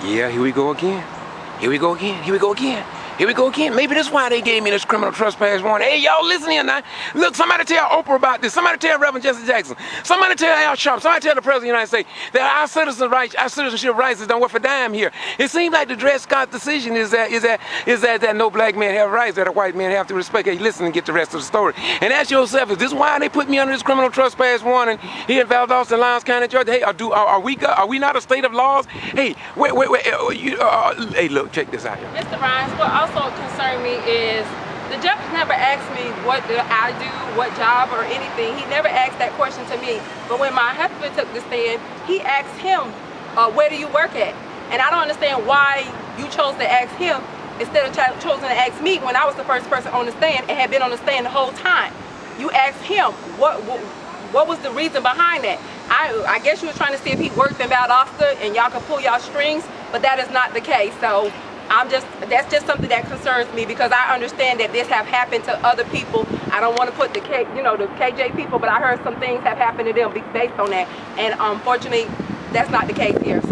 Yeah, here we go again. Here we go again. Here we go again. Here we go again. Maybe that's why they gave me this criminal trespass warrant. Hey, y'all, listen here now. Look, somebody tell Oprah about this. Somebody tell Reverend Jesse Jackson. Somebody tell Al Sharpton. Somebody tell the President of the United States that our citizenship rights don't worth a dime here. It seems like the Dred Scott decision is that no black man have rights, that a white man have to respect. Hey, listen and get the rest of the story. And ask yourself, is this why they put me under this criminal trespass warrant here in Valdosta-Lowndes County, Georgia? Hey, are we not a state of laws? Hey, wait, hey, look, check this out, y'all. Mr. Rhines, what also concerned me is the judge never asked me what do I do, what job or anything. He never asked that question to me. But when my husband took the stand, he asked him, where do you work at? And I don't understand why you chose to ask him instead of choosing to ask me when I was the first person on the stand and had been on the stand the whole time. You asked him what was the reason behind that. I guess you were trying to see if he worked in Valdosta and y'all could pull y'all strings, but that is not the case. So that's just something that concerns me, because I understand that this have happened to other people. I don't want to put the KJ people, but I heard some things have happened to them based on that, and unfortunately that's not the case here.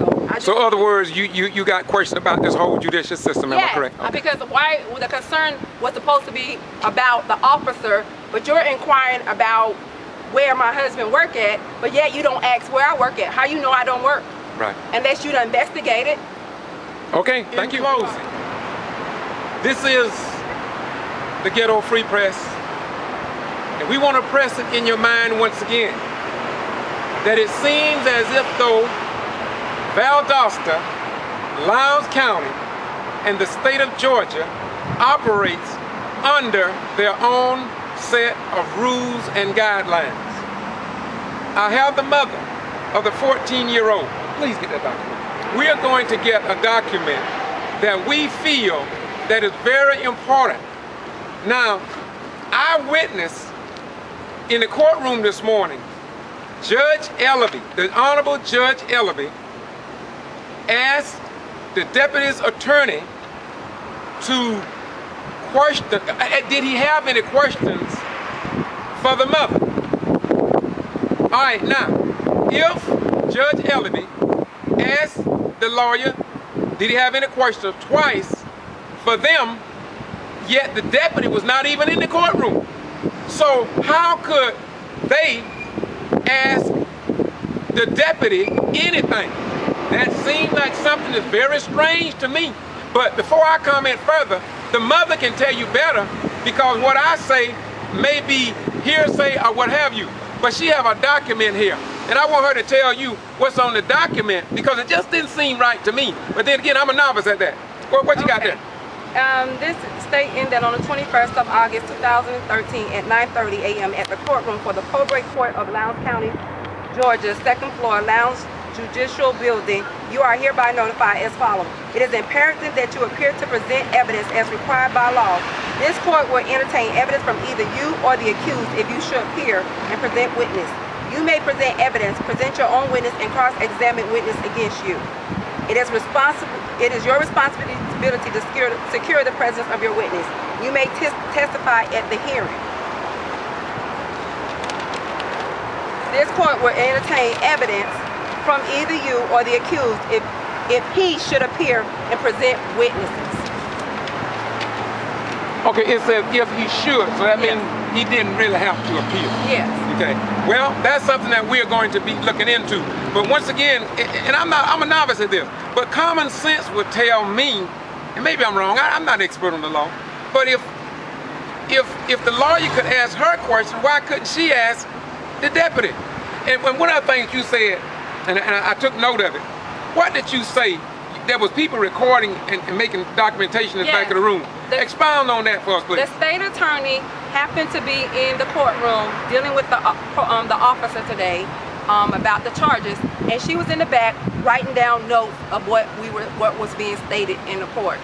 So in other words, you got questions about this whole judicial system, am I correct? Okay. Because the concern was supposed to be about the officer, but you're inquiring about where my husband work at, but yet you don't ask where I work at. How you know I don't work? Right. Unless you done investigated. Okay, thank you. Closing, this is the Ghetto Free Press, and we want to press it in your mind once again that it seems as if though Valdosta, Lowndes County, and the state of Georgia operates under their own set of rules and guidelines. I have the mother of the 14-year-old. Please get that document. We are going to get a document that we feel that is very important. Now, I witnessed in the courtroom this morning, Judge Ellerbee, the Honorable Judge Ellerbee, asked the deputy's attorney to question, did he have any questions for the mother? All right, now, if Judge Ellerbee asked the lawyer, did he have any questions twice for them, yet the deputy was not even in the courtroom. So how could they ask the deputy anything? That seems like something that's very strange to me. But before I comment further, the mother can tell you better, because what I say may be hearsay or what have you. But she have a document here, and I want her to tell you what's on the document, because it just didn't seem right to me. But then again, I'm a novice at that. What you got there? This stating that on the 21st of August 2013 at 9:30 a.m. at the courtroom for the Probate Court of Lowndes County, Georgia, 2nd floor, Lowndes Judicial Building, you are hereby notified as follows. It is imperative that you appear to present evidence as required by law. This court will entertain evidence from either you or the accused if you should appear and present witness. You may present evidence, present your own witness, and cross-examine witness against you. It is your responsibility to secure the presence of your witness. You may testify at the hearing. This court will entertain evidence from either you or the accused if he should appear and present witnesses. Okay, it says if he should, so that means he didn't really have to appear. Yes. Okay, well, that's something that we're going to be looking into. But once again, and I'm a novice at this, but common sense would tell me, and maybe I'm wrong, I'm not an expert on the law, but if the lawyer could ask her question, why couldn't she ask the deputy? And one of the things you said, and I took note of it, what did you say? There was people recording and making documentation in the back of the room. Expound on that for us, please. The state attorney happened to be in the courtroom dealing with the officer today about the charges, and she was in the back writing down notes of what was being stated in the court.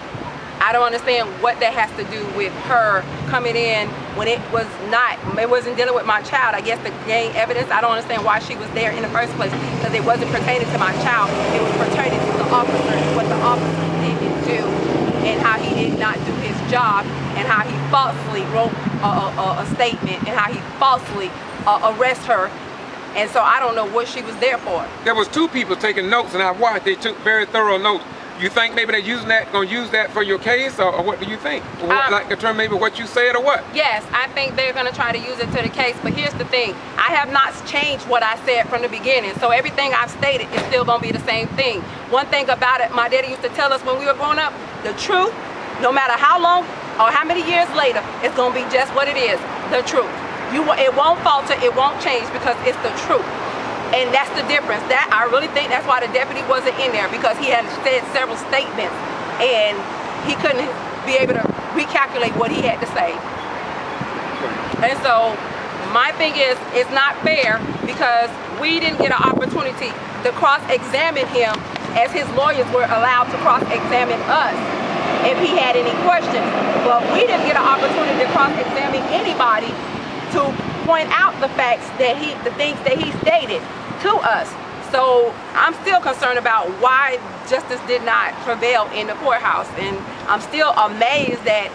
I don't understand what that has to do with her coming in when it wasn't dealing with my child. I guess to gain evidence. I don't understand why she was there in the first place, because it wasn't pertaining to my child. It was pertaining to the officer and what the officer didn't do, and how he did not do his job, and how he falsely wrote a statement, and how he falsely arrested her. And so I don't know what she was there for. There was two people taking notes, and I watched. They took very thorough notes. You think maybe they're gonna use that for your case, or what do you think? Like in terms maybe what you said or what? Yes, I think they're gonna try to use it to the case, but here's the thing. I have not changed what I said from the beginning, so everything I've stated is still gonna be the same thing. One thing about it, my daddy used to tell us when we were growing up, the truth, no matter how long or how many years later, it's gonna be just what it is, the truth. It won't falter, it won't change because it's the truth. And that's the difference. That I really think that's why the deputy wasn't in there, because he had said several statements and he couldn't be able to recalculate what he had to say. And so my thing is, it's not fair because we didn't get an opportunity to cross-examine him as his lawyers were allowed to cross-examine us if he had any questions. But we didn't get an opportunity to cross-examine anybody to point out the facts that the things that he stated to us. So I'm still concerned about why justice did not prevail in the courthouse, and I'm still amazed that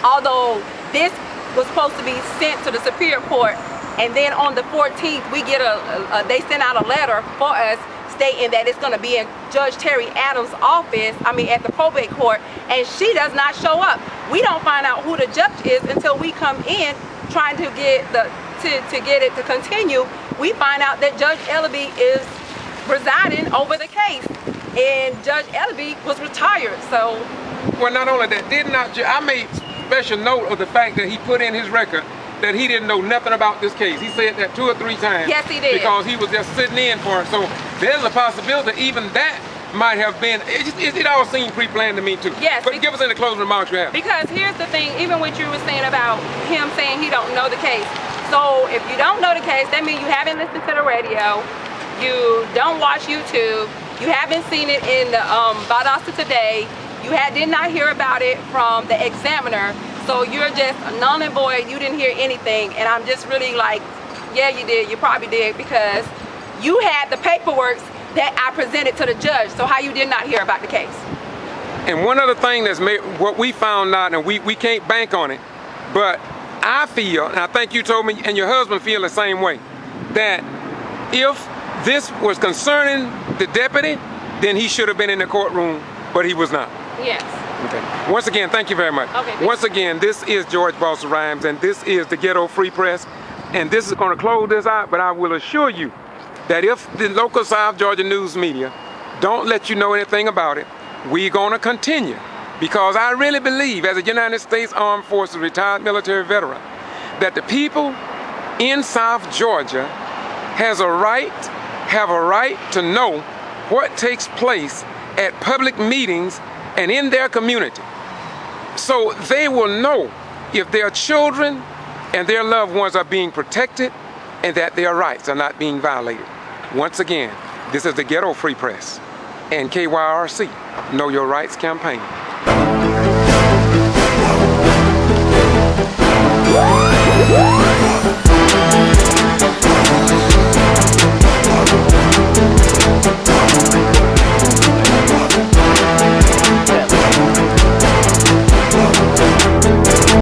although this was supposed to be sent to the Superior Court, and then on the 14th we get they sent out a letter for us stating that it's going to be in Judge Terry Adams' office, at the probate court, and she does not show up. We don't find out who the judge is until we come in trying to get get it to continue. We find out that Judge Ellerbee is presiding over the case, and Judge Ellerbee was retired. So, well, not only that, I made special note of the fact that he put in his record that he didn't know nothing about this case. He said that 2 or 3 times. Yes, he did. Because he was just sitting in for it. So there's a possibility even that might have been, it all seemed pre-planned to me too. Yes. But give us any closing remarks you have. Because here's the thing, even what you were saying about him saying he don't know the case. So if you don't know the case, that means you haven't listened to the radio, you don't watch YouTube, you haven't seen it in the Valdosta today, you did not hear about it from the examiner, so you're just a null and void, you didn't hear anything, and I'm just really like, yeah, you did, you probably did, because you had the paperwork that I presented to the judge, so how you did not hear about the case? And one other thing that's made, what we found out, and we can't bank on it, but I feel, and I think you told me, and your husband feel the same way, that if this was concerning the deputy, then he should have been in the courtroom, but he was not. Yes. Okay. Once again, thank you very much. Okay. Once again, this is George Boss Rhymes, and this is the Ghetto Free Press, and this is going to close this out, but I will assure you that if the local South Georgia news media don't let you know anything about it, we're going to continue. Because I really believe, as a United States Armed Forces retired military veteran, that the people in South Georgia have a right to know what takes place at public meetings and in their community. So they will know if their children and their loved ones are being protected and that their rights are not being violated. Once again, this is the Ghetto Free Press and KYRC Know Your Rights campaign. What?